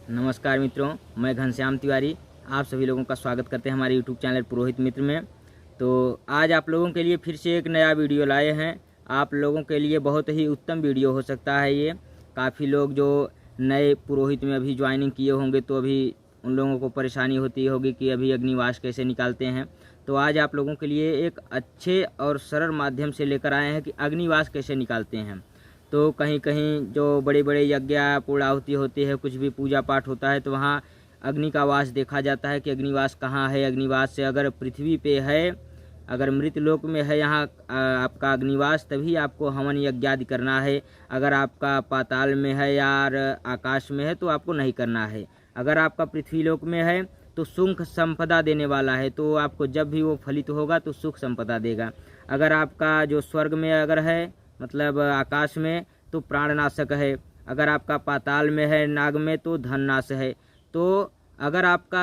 नमस्कार मित्रों, मैं घनश्याम तिवारी आप सभी लोगों का स्वागत करते हैं हमारे यूट्यूब चैनल पुरोहित मित्र में। तो आज आप लोगों के लिए फिर से एक नया वीडियो लाए हैं। आप लोगों के लिए बहुत ही उत्तम वीडियो हो सकता है ये। काफ़ी लोग जो नए पुरोहित में अभी ज्वाइनिंग किए होंगे तो अभी उन लोगों को परेशानी होती होगी कि अभी अग्निवास कैसे निकालते हैं। तो आज आप लोगों के लिए एक अच्छे और सरल माध्यम से लेकर आए हैं कि अग्निवास कैसे निकालते हैं। तो कहीं कहीं जो बड़े बड़े यज्ञ पूर्णाहुति होती है, कुछ भी पूजा पाठ होता है, तो वहाँ अग्नि का वास देखा जाता है कि अग्निवास कहाँ है। अग्निवास से अगर पृथ्वी पे है, अगर मृत लोक में है यहाँ आपका अग्निवास, तभी आपको हवन यज्ञ आदि करना है। अगर आपका पाताल में है या आकाश में है तो आपको नहीं करना है। अगर आपका पृथ्वी लोक में है तो सुख संपदा देने वाला है, तो आपको जब भी वो फलित होगा तो सुख संपदा देगा। अगर आपका जो स्वर्ग में अगर है, मतलब आकाश में, तो प्राणनाशक है। अगर आपका पाताल में है, नाग में, तो धननाश है। तो अगर आपका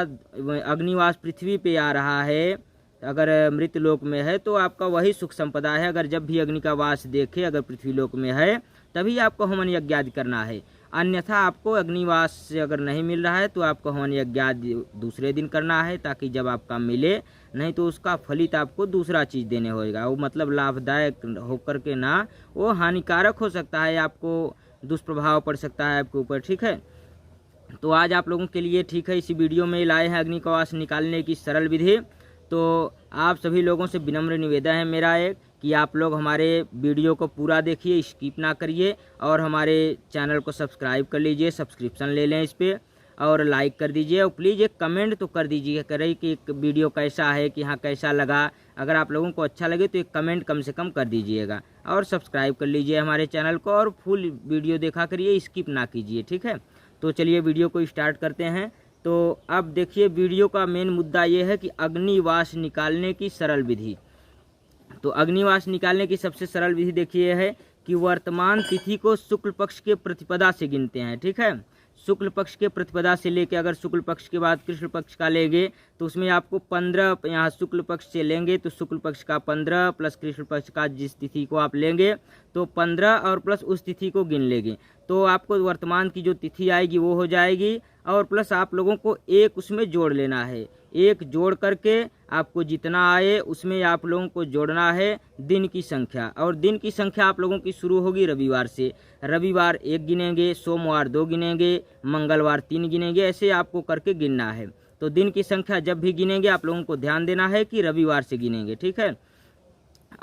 अग्निवास पृथ्वी पे आ रहा है, अगर मृत लोक में है, तो आपका वही सुख संपदा है। अगर जब भी अग्नि का वास देखे अगर पृथ्वी लोक में है, तभी आपको हवन यज्ञ आदि करना है। अन्यथा आपको अग्निवास से अगर नहीं मिल रहा है तो आपको हवन यज्ञ आदि दूसरे दिन करना है, ताकि जब आपका मिले, नहीं तो उसका फलित आपको दूसरा चीज़ देने होगा। वो मतलब लाभदायक होकर के ना, वो हानिकारक हो सकता है, आपको दुष्प्रभाव पड़ सकता है आपके ऊपर। ठीक है, तो आज आप लोगों के लिए ठीक है इसी वीडियो में लाए हैं अग्नि का वास निकालने की सरल विधि। तो आप सभी लोगों से विनम्र निवेदन है मेरा एक कि आप लोग हमारे वीडियो को पूरा देखिए, स्किप ना करिए, और हमारे चैनल को सब्सक्राइब कर लीजिए, सब्सक्रिप्शन ले लें इस पर, और लाइक कर दीजिए, और प्लीज़ एक कमेंट तो कर दीजिए करें कि वीडियो कैसा है, कि हाँ कैसा लगा। अगर आप लोगों को अच्छा लगे तो एक कमेंट कम से कम कर दीजिएगा, और सब्सक्राइब कर लीजिए हमारे चैनल को, और फुल वीडियो देखा करिए, स्किप ना कीजिए। ठीक है, तो चलिए वीडियो को स्टार्ट करते हैं। तो अब देखिए, वीडियो का मेन मुद्दा ये है कि अग्निवास निकालने की सरल विधि। तो अग्निवास निकालने की सबसे सरल विधि देखिए है कि वर्तमान तिथि को शुक्ल पक्ष के प्रतिपदा से गिनते हैं। ठीक है, शुक्ल पक्ष के प्रतिपदा से लेके, अगर शुक्ल पक्ष के बाद कृष्ण पक्ष का लेंगे तो उसमें आपको 15, यहाँ शुक्ल पक्ष से लेंगे तो शुक्ल पक्ष का 15 प्लस कृष्ण पक्ष का जिस तिथि को आप लेंगे तो 15 और प्लस उस तिथि को गिन लेंगे, तो आपको वर्तमान की जो तिथि आएगी वो हो जाएगी। और प्लस आप लोगों को एक उसमें जोड़ लेना है, एक जोड़ करके आपको जितना आए उसमें आप लोगों को जोड़ना है दिन की संख्या। और दिन की संख्या आप लोगों की शुरू होगी रविवार से। रविवार 1 गिनेंगे, सोमवार 2 गिनेंगे, मंगलवार 3 गिनेंगे, ऐसे आपको करके गिनना है। तो दिन की संख्या जब भी गिनेंगे आप लोगों को ध्यान देना है कि रविवार से गिनेंगे। ठीक है,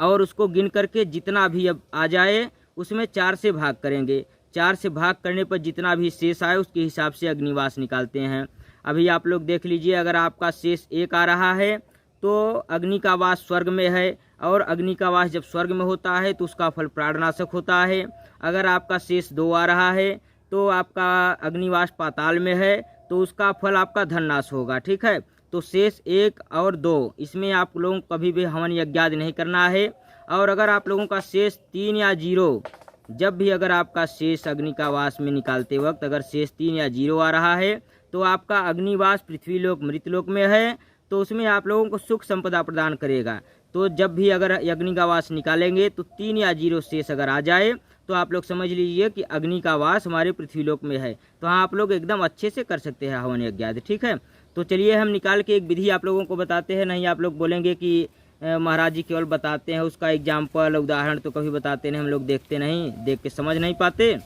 और उसको गिन करके जितना भी अब आ जाए उसमें 4 से भाग करेंगे। 4 से भाग करने पर जितना भी शेष आए उसके हिसाब से अग्निवास निकालते हैं। अभी आप लोग देख लीजिए, अगर आपका शेष 1 आ रहा है तो अग्नि का वास स्वर्ग में है, और अग्नि का वास जब स्वर्ग में होता है तो उसका फल प्राणनाशक होता है। अगर आपका शेष 2 आ रहा है तो आपका अग्निवास पाताल में है, तो उसका फल आपका धननाश होगा। ठीक है, तो शेष 1 और 2 इसमें आप लोगों को कभी भी हवन यज्ञ आदि नहीं करना है। और अगर आप लोगों का शेष 3 या 0, जब भी अगर आपका शेष अग्नि का वास में निकालते वक्त अगर शेष 3 या 0 आ रहा है तो आपका अग्निवास पृथ्वी लोक मृतलोक में है, तो उसमें आप लोगों को सुख संपदा प्रदान करेगा। तो जब भी अगर अग्नि का वास निकालेंगे तो 3 या 0 शेष अगर आ जाए तो आप लोग समझ लीजिए कि अग्नि का वास हमारे पृथ्वीलोक में है। तो हाँ, आप लोग एकदम अच्छे से कर सकते हैं हवन यज्ञ आदि। ठीक है, तो चलिए हम निकाल के एक विधि आप लोगों को बताते हैं। नहीं आप लोग बोलेंगे कि महाराज जी केवल बताते हैं, उसका एग्जाम्पल उदाहरण तो कभी बताते नहीं, हम लोग देखते नहीं, देख के समझ नहीं पाते।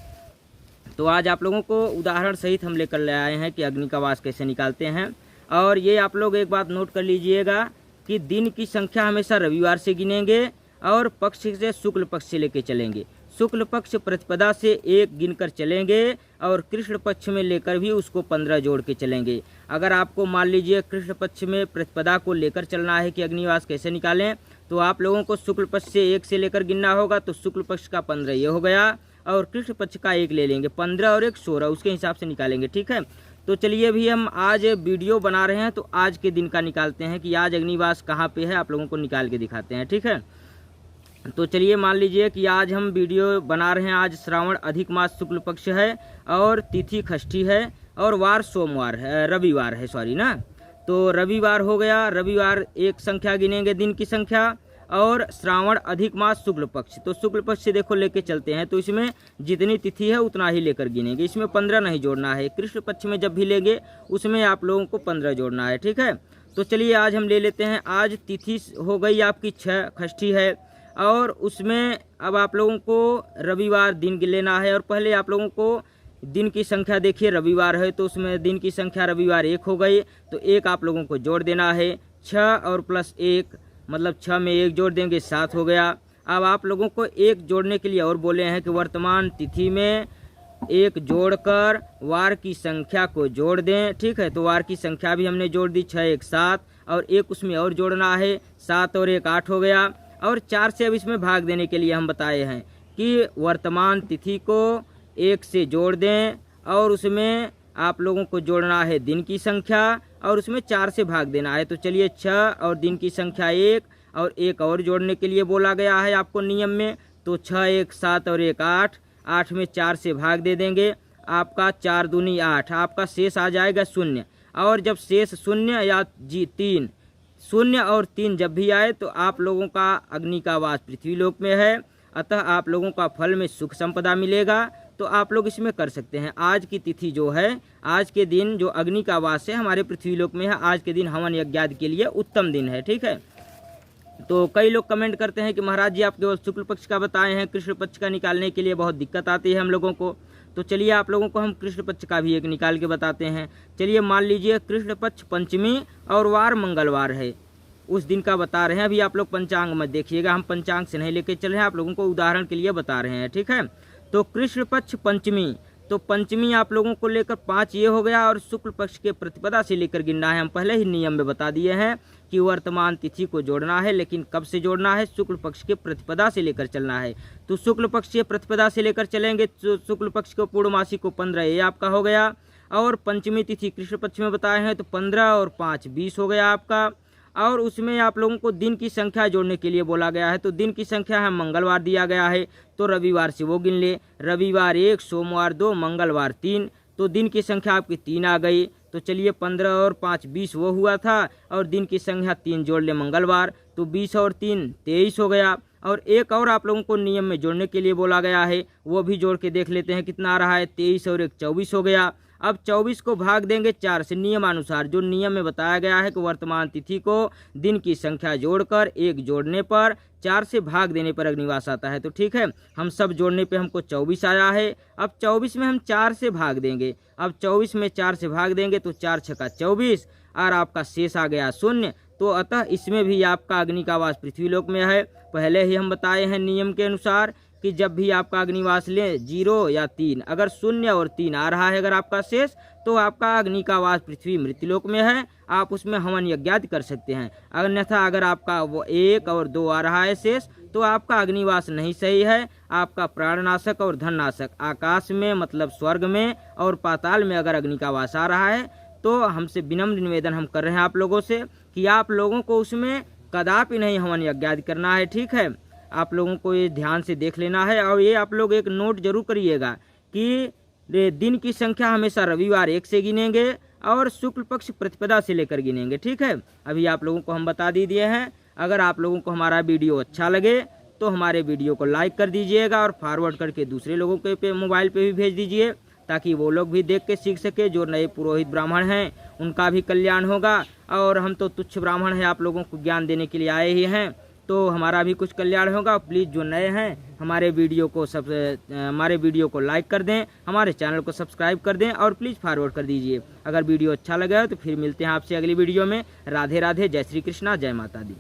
तो आज आप लोगों को उदाहरण सहित हम लेकर ले आए हैं कि अग्नि का वास कैसे निकालते हैं। और ये आप लोग एक बात नोट कर लीजिएगा कि दिन की संख्या हमेशा रविवार से गिनेंगे, और पक्ष से शुक्ल पक्ष से लेके चलेंगे। शुक्ल पक्ष प्रतिपदा से 1 गिनकर चलेंगे, और कृष्ण पक्ष में लेकर भी उसको 15 जोड़ के चलेंगे। अगर आपको मान लीजिए कृष्ण पक्ष में प्रतिपदा को लेकर चलना है कि अग्निवास कैसे निकालें, तो आप लोगों को शुक्ल पक्ष से 1 से लेकर गिनना होगा। तो शुक्ल पक्ष का 15 ये हो गया, और कृष्ण पक्ष का 1 ले लेंगे, 15 और 1 16, उसके हिसाब से निकालेंगे। ठीक है, तो चलिए अभी हम आज वीडियो बना रहे हैं तो आज के दिन का निकालते हैं कि आज अग्निवास कहाँ पे है, आप लोगों को निकाल के दिखाते हैं। ठीक है, तो चलिए मान लीजिए कि आज हम वीडियो बना रहे हैं, आज श्रावण अधिक मास शुक्ल पक्ष है, और तिथि षष्ठी है, और वार सोमवार है, रविवार है, सॉरी ना। तो रविवार हो गया, रविवार 1 संख्या गिनेंगे दिन की संख्या, और श्रावण अधिक मास शुक्ल पक्ष। तो शुक्ल पक्ष से देखो लेके चलते हैं, तो इसमें जितनी तिथि है उतना ही लेकर गिनेंगे, इसमें 15 नहीं जोड़ना है। कृष्ण पक्ष में जब भी लेंगे उसमें आप लोगों को 15 जोड़ना है, ठीक है। तो चलिए आज हम ले लेते हैं। आज तिथि हो गई आपकी 6 षष्ठी है, और उसमें अब आप लोगों को रविवार दिन लेना है। और पहले आप लोगों को दिन की संख्या देखिए, रविवार है तो उसमें दिन की संख्या रविवार 1 हो गई, तो 1 आप लोगों को जोड़ देना है। 6 और प्लस 1 मतलब 6 में 1 जोड़ देंगे 7 हो गया। अब आप लोगों को 1 जोड़ने के लिए और बोले हैं कि वर्तमान तिथि में 1 जोड़कर वार की संख्या को जोड़ दें, ठीक है। तो वार की संख्या भी हमने जोड़ दी, 6 1 7, और 1 उसमें और जोड़ना है, 7 और 1 8 हो गया। और 4 से अब इसमें भाग देने के लिए हम बताए हैं कि वर्तमान तिथि को 1 से जोड़ दें, और उसमें आप लोगों को जोड़ना है दिन की संख्या, और उसमें 4 से भाग देना है। तो चलिए 6 और दिन की संख्या 1 और 1 और जोड़ने के लिए बोला गया है आपको नियम में। तो 6 1 7 और 1 8, 8 में 4 से भाग दे देंगे, आपका 4 दूनी 8, आपका शेष आ जाएगा 0। और जब शेष 0 या 3, 0 और 3 जब भी आए तो आप लोगों का अग्नि का वास पृथ्वी लोक में है, अतः आप लोगों का फल में सुख संपदा मिलेगा। तो आप लोग इसमें कर सकते हैं। आज की तिथि जो है, आज के दिन जो अग्नि का वास है हमारे पृथ्वी लोक में है, आज के दिन हवन यज्ञ आदि के लिए उत्तम दिन है, ठीक है। तो कई लोग कमेंट करते हैं कि महाराज जी आप केवल शुक्ल पक्ष का बताए हैं, कृष्ण पक्ष का निकालने के लिए बहुत दिक्कत आती है हम लोगों को। तो चलिए आप लोगों को हम कृष्ण पक्ष का भी एक निकाल के बताते हैं। चलिए मान लीजिए कृष्ण पक्ष पंचमी और वार मंगलवार है, उस दिन का बता रहे हैं। अभी आप लोग पंचांग मत देखिएगा, हम पंचांग से नहीं लेके चल रहे हैं, आप लोगों को उदाहरण के लिए बता रहे हैं, ठीक है। तो कृष्ण पक्ष पंचमी, तो पंचमी आप लोगों को लेकर 5 ये हो गया, और शुक्ल पक्ष के प्रतिपदा से लेकर गिनना है। हम पहले ही नियम में बता दिए हैं कि वर्तमान तिथि को जोड़ना है, लेकिन कब से जोड़ना है, शुक्ल पक्ष के प्रतिपदा से लेकर चलना है। तो शुक्ल पक्ष के प्रतिपदा से लेकर चलेंगे, तो शुक्ल पक्ष को पूर्णमासी को 15 ये आपका हो गया, और पंचमी तिथि कृष्ण पक्ष में बताए हैं तो 15 और 5 20 हो गया आपका। और उसमें आप लोगों को दिन की संख्या जोड़ने के लिए बोला गया है, तो दिन की संख्या है मंगलवार दिया गया है, तो रविवार से वो गिन ले। रविवार 1, सोमवार 2, मंगलवार 3, तो दिन की संख्या आपकी 3 आ गई। तो चलिए 15 और 5 20 वो हुआ था, और दिन की संख्या 3 जोड़ ले मंगलवार, तो 20 और 3 23 हो गया। और एक और आप लोगों को नियम में जोड़ने के लिए बोला गया है, वो भी जोड़ के देख लेते हैं कितना आ रहा है। 23 और 1 24 हो गया। अब 24 को भाग देंगे 4 से, नियमानुसार जो नियम में बताया गया है कि वर्तमान तिथि को दिन की संख्या जोड़कर 1 जोड़ने पर 4 से भाग देने पर अग्निवास आता है। तो ठीक है, हम सब जोड़ने पे हमको 24 आया है। अब 24 में हम 4 से भाग देंगे, अब 24 में 4 से भाग देंगे तो 4 छक्का 24, और आपका शेष आ गया 0। तो अतः इसमें भी आपका अग्नि का वास पृथ्वी लोक में है। पहले ही हम बताए हैं नियम के अनुसार कि जब भी आपका अग्निवास ले 0 या 3, अगर 0 और 3 आ रहा है अगर आपका शेष, तो आपका अग्नि का वास पृथ्वी मृत्युलोक में है, आप उसमें हवन यज्ञ कर सकते हैं। अन्यथा अगर आपका वो 1 और 2 आ रहा है शेष, तो आपका अग्निवास नहीं सही है। आपका प्राणनाशक और धननाशक आकाश में मतलब स्वर्ग में और पाताल में अगर अग्नि का वास आ रहा है, तो हमसे विनम्र निवेदन हम कर रहे हैं आप लोगों से कि आप लोगों को उसमें कदापि नहीं हवन यज्ञ करना है, ठीक है। आप लोगों को ये ध्यान से देख लेना है, और ये आप लोग एक नोट जरूर करिएगा कि दिन की संख्या हमेशा रविवार 1 से गिनेंगे और शुक्ल पक्ष प्रतिपदा से लेकर गिनेंगे, ठीक है। अभी आप लोगों को हम बता दिए हैं। अगर आप लोगों को हमारा वीडियो अच्छा लगे तो हमारे वीडियो को लाइक कर दीजिएगा, और फॉरवर्ड करके दूसरे लोगों के मोबाइल पे भी भेज दीजिए, ताकि वो लोग भी देख के सीख सके। जो नए पुरोहित ब्राह्मण हैं उनका भी कल्याण होगा, और हम तो तुच्छ ब्राह्मण हैं, आप लोगों को ज्ञान देने के लिए आए ही हैं, तो हमारा भी कुछ कल्याण होगा। प्लीज़ जो नए हैं हमारे वीडियो को लाइक कर दें, हमारे चैनल को सब्सक्राइब कर दें, और प्लीज़ फॉरवर्ड कर दीजिए। अगर वीडियो अच्छा लगा तो फिर मिलते हैं आपसे अगली वीडियो में। राधे राधे, जय श्री कृष्णा, जय माता दी।